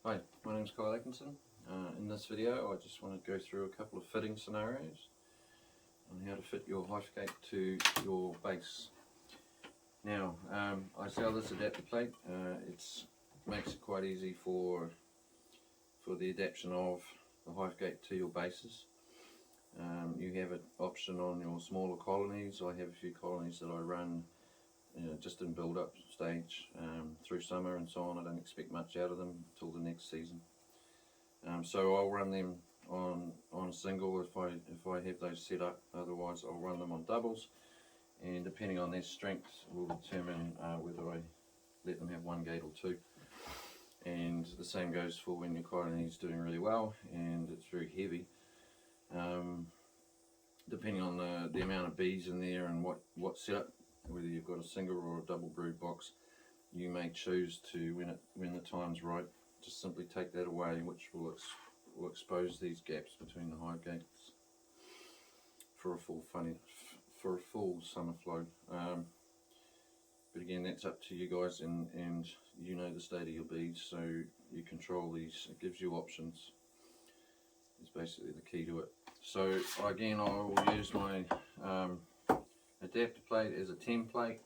Hi, my name is Kyle Atkinson. In this video I just want to go through a couple of fitting scenarios on how to fit your HiveGate to your base. Now, I sell this adapter plate. It makes it quite easy for the adaptation of the HiveGate to your bases. You have an option on your smaller colonies. I have a few colonies that I run just in build-up stage through summer and so on. I don't expect much out of them until the next season. So I'll run them on a single if I have those set up. Otherwise I'll run them on doubles, and depending on their strength will determine whether I let them have one gate or two. And the same goes for when your colony is doing really well and it's very heavy. Depending on the amount of bees in there and what setup, whether you've got a single or a double brood box, you may choose to, when the time's right, just simply take that away, which will expose these gaps between the hive gates for a full summer flow. But again, that's up to you guys, and you know the state of your bees, so you control these. It gives you options. It's basically the key to it. So again, I will use my adapter plate as a template.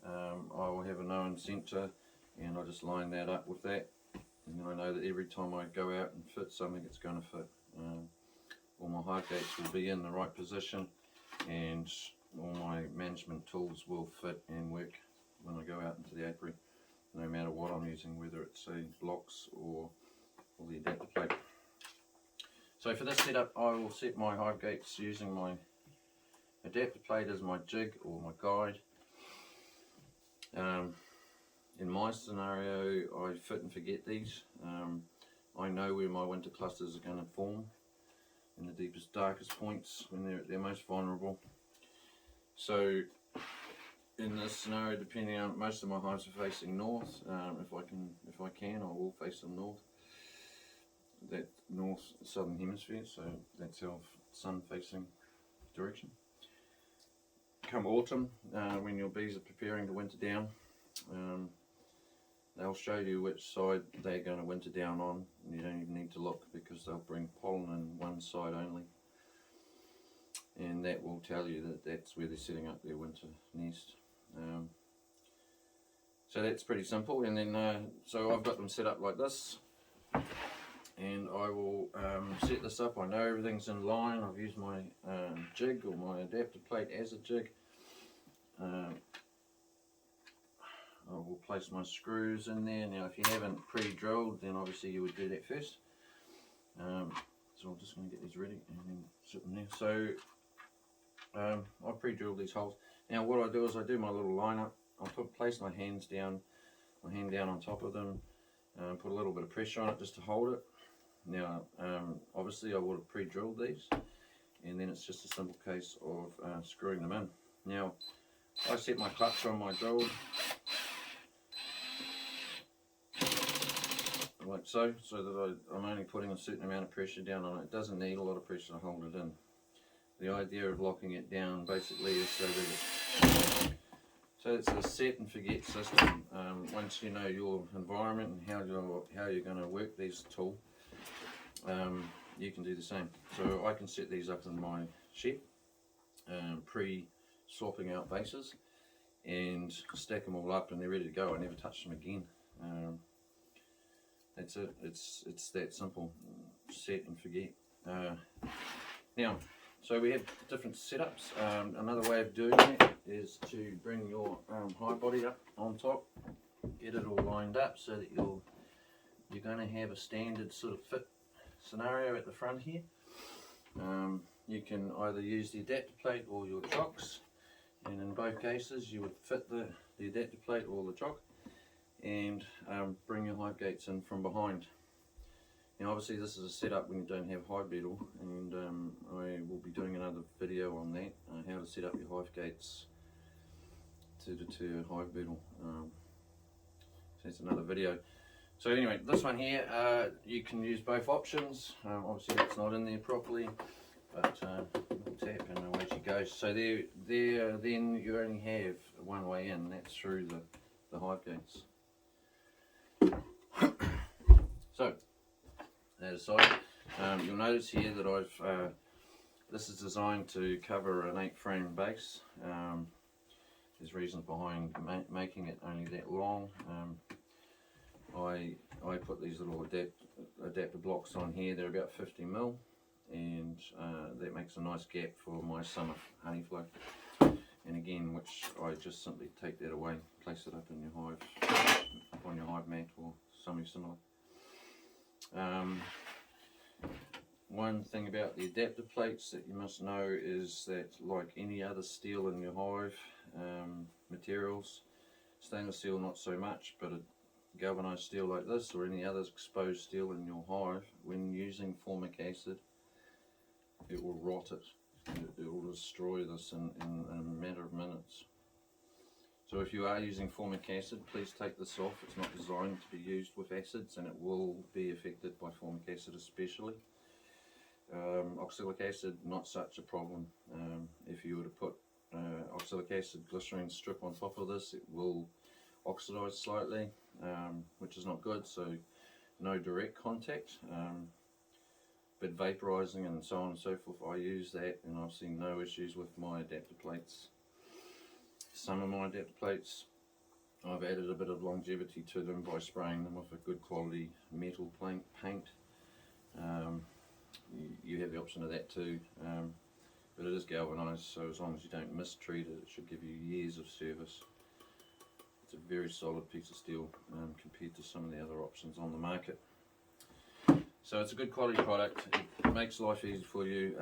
I will have a known centre, and I just line that up with that, and then I know that every time I go out and fit something, it's going to fit. All my hive gates will be in the right position, and all my management tools will fit and work when I go out into the apiary, no matter what I'm using, whether it's blocks or the adapter plate. So for this setup, I will set my hive gates using my adapter plate as my jig or my guide. In my scenario, I fit and forget these. I know where my winter clusters are going to form in the deepest, darkest points when they're at their most vulnerable. So in this scenario, depending on, most of my hives are facing north. If I can, I will face them north. That north southern hemisphere, so that's our sun facing direction. Come autumn, when your bees are preparing to winter down, they'll show you which side they're going to winter down on. You don't even need to look, because they'll bring pollen in one side only, and that will tell you that that's where they're setting up their winter nest. So that's pretty simple. And then so I've got them set up like this, and I will set this up. I know everything's in line. I've used my jig or my adapter plate as a jig. I will place my screws in there. Now if you haven't pre-drilled, then obviously you would do that first. So I'm just going to get these ready and then sit them there. So I pre-drilled these holes. Now what I do is I do my little line up. I'll place my hand down on top of them, put a little bit of pressure on it just to hold it. Now obviously I would have pre-drilled these, and then it's just a simple case of screwing them in. Now I set my clutch on my drill like so that I'm only putting a certain amount of pressure down on it. It doesn't need a lot of pressure to hold it in. The idea of locking it down basically is so it's a set and forget system. Once you know your environment and how you're going to work these tool, you can do the same. So I can set these up in my shed, pre-swapping out bases, and stack them all up, and they're ready to go. I never touch them again. That's it. It's that simple. Set and forget. Now, so we have different setups. Another way of doing it is to bring your hive body up on top, get it all lined up so that you're going to have a standard sort of fit scenario at the front here. You can either use the adapter plate or your chocks, and in both cases you would fit the adapter plate or the chock and bring your hive gates in from behind. Now obviously this is a setup when you don't have hive beetle, and I will be doing another video on that, how to set up your hive gates to deter hive beetle. So that's another video. So anyway, this one here, you can use both options. Obviously that's not in there properly, but tap and away she goes. So there then you only have one way in, that's through the hive gates. So that aside, you'll notice here that I've this is designed to cover an 8-frame base. There's reasons behind making it only that long. I put these little adapter blocks on here. They're about 50mm, and that makes a nice gap for my summer honey flow. And again, which I just simply take that away, place it up in your hive, up on your hive mat or something similar. One thing about the adapter plates that you must know is that, like any other steel in your hive materials, stainless steel not so much, but a galvanized steel like this or any other exposed steel in your hive, when using formic acid, it will rot it. It will destroy this in a matter of minutes. So if you are using formic acid, please take this off. It's not designed to be used with acids, and it will be affected by formic acid especially. Oxalic acid, not such a problem. If you were to put oxalic acid glycerine strip on top of this, it will oxidize slightly, which is not good, so no direct contact. But vaporizing and so on and so forth, I use that, and I've seen no issues with my adapter plates. Some of my adapter plates, I've added a bit of longevity to them by spraying them with a good quality metal paint. You have the option of that too, but it is galvanized, so as long as you don't mistreat it, it should give you years of service. It's a very solid piece of steel compared to some of the other options on the market. So it's a good quality product. It makes life easy for you.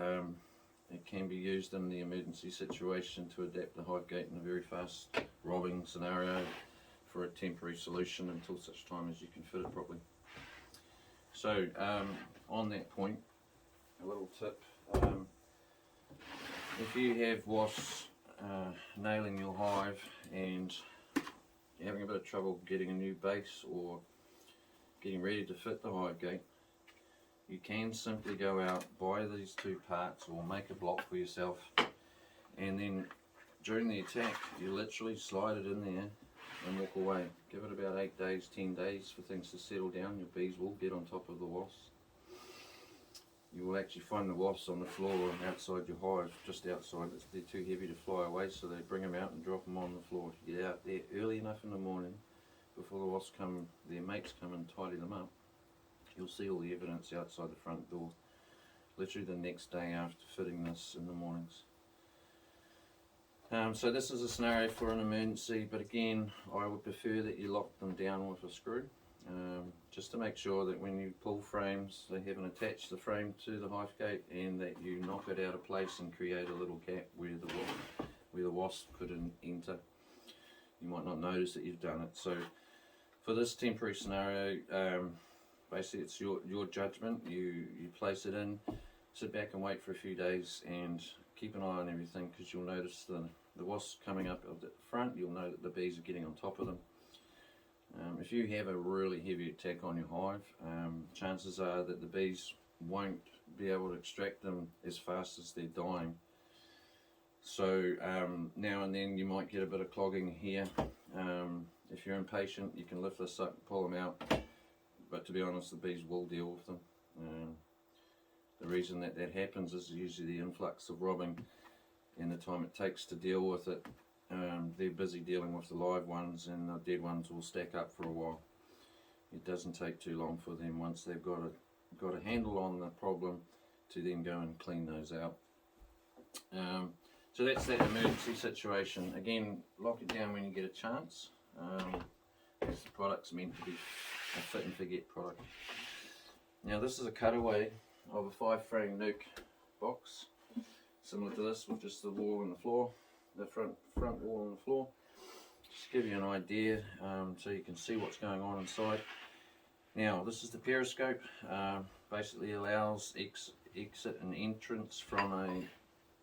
It can be used in the emergency situation to adapt the HiveGate in a very fast robbing scenario for a temporary solution until such time as you can fit it properly. So on that point, a little tip. If you have wasps nailing your hive and you're having a bit of trouble getting a new base or getting ready to fit the HiveGate, you can simply go out, buy these 2 parts or make a block for yourself, and then during the attack you literally slide it in there and walk away. Give it about 8 days, 10 days for things to settle down. Your bees will get on top of the wasps. You will actually find the wasps on the floor outside your hive, just outside. They're too heavy to fly away, so they bring them out and drop them on the floor. If you get out there early enough in the morning, before the wasps come, their mates come and tidy them up, you'll see all the evidence outside the front door, literally the next day after fitting this in the mornings. So this is a scenario for an emergency, but again, I would prefer that you lock them down with a screw, just to make sure that when you pull frames, they haven't attached the frame to the HiveGate, and that you knock it out of place and create a little gap where the wasp couldn't enter. You might not notice that you've done it. So for this temporary scenario, basically it's your judgment. You place it in, sit back and wait for a few days, and keep an eye on everything, because you'll notice the wasps coming up at the front. You'll know that the bees are getting on top of them. If you have a really heavy attack on your hive, chances are that the bees won't be able to extract them as fast as they're dying. So now and then you might get a bit of clogging here. If you're impatient, you can lift this up, pull them out, but to be honest, the bees will deal with them. The reason that happens is usually the influx of robbing and the time it takes to deal with it. They're busy dealing with the live ones, and the dead ones will stack up for a while. It doesn't take too long for them, once they've got a handle on the problem, to then go and clean those out. So that's that emergency situation. Again, lock it down when you get a chance. This product's meant to be a fit and forget product. Now this is a cutaway of a 5-frame nuke box, similar to this, with just the wall and the floor, the front wall and the floor. Just to give you an idea, so you can see what's going on inside. Now this is the Periscope. Basically allows exit and entrance from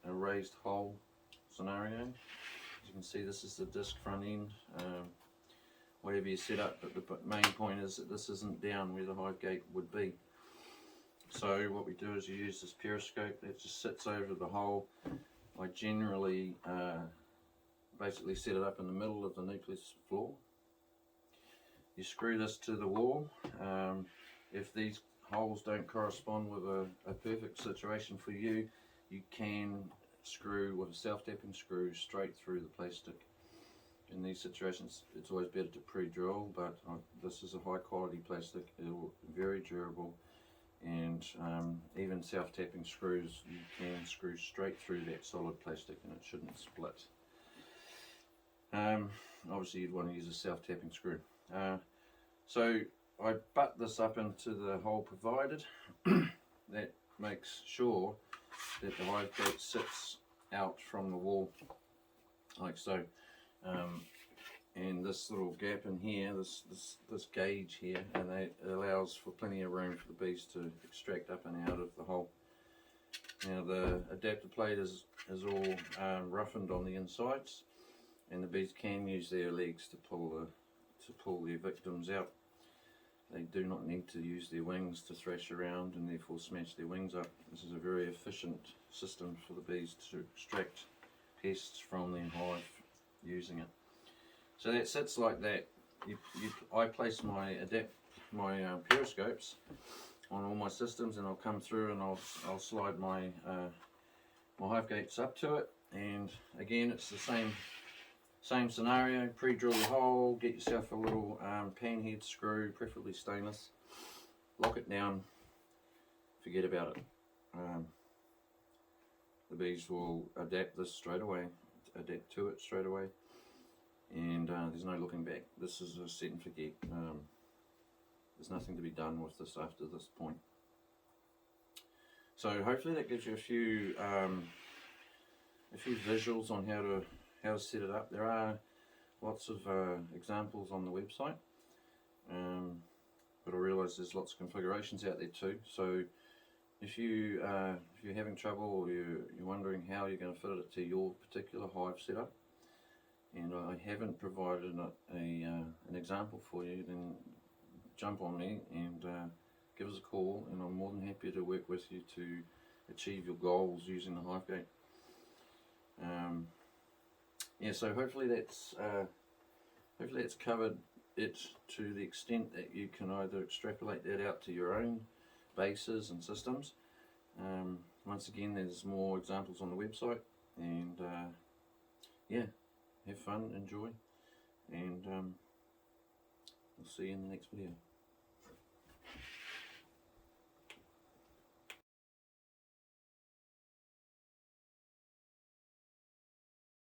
a raised hole scenario. As you can see, this is the disc front end. Whatever you set up, but the main point is that this isn't down where the HiveGate would be. So what we do is you use this Periscope that just sits over the hole. I generally basically set it up in the middle of the nucleus floor. You screw this to the wall, if these holes don't correspond with a perfect situation for you, you can screw with a self-tapping screw straight through the plastic. In these situations it's always better to pre-drill, but this is a high quality plastic, it'll very durable, and even self-tapping screws, you can screw straight through that solid plastic and it shouldn't split. Obviously you'd want to use a self-tapping screw. So I butt this up into the hole provided. That makes sure that the HiveGate sits out from the wall like so. And this little gap in here, this gauge here, and it allows for plenty of room for the bees to extract up and out of the hole. Now the adapter plate is all roughened on the insides, and the bees can use their legs to pull their victims out. They do not need to use their wings to thrash around and therefore smash their wings up. This is a very efficient system for the bees to extract pests from their hive using it. So that sits like that. I place my periscopes on all my systems, and I'll come through and I'll slide my HiveGates up to it. And again, it's the same scenario. Pre-drill the hole, get yourself a little pan head screw, preferably stainless. Lock it down. Forget about it. The bees will adapt this straight away. Adapt to it straight away. And there's no looking back. This is a set and forget. There's nothing to be done with this after this point. So hopefully that gives you a few visuals on how to set it up. There are lots of examples on the website, but I realise there's lots of configurations out there too. So if you're having trouble, or you're wondering how you're going to fit it to your particular hive setup, and I haven't provided an example for you, then jump on me and give us a call, and I'm more than happy to work with you to achieve your goals using the HiveGate. Yeah, so hopefully that's covered it to the extent that you can either extrapolate that out to your own bases and systems. Once again, there's more examples on the website, and yeah, have fun, enjoy, and I'll see you in the next video.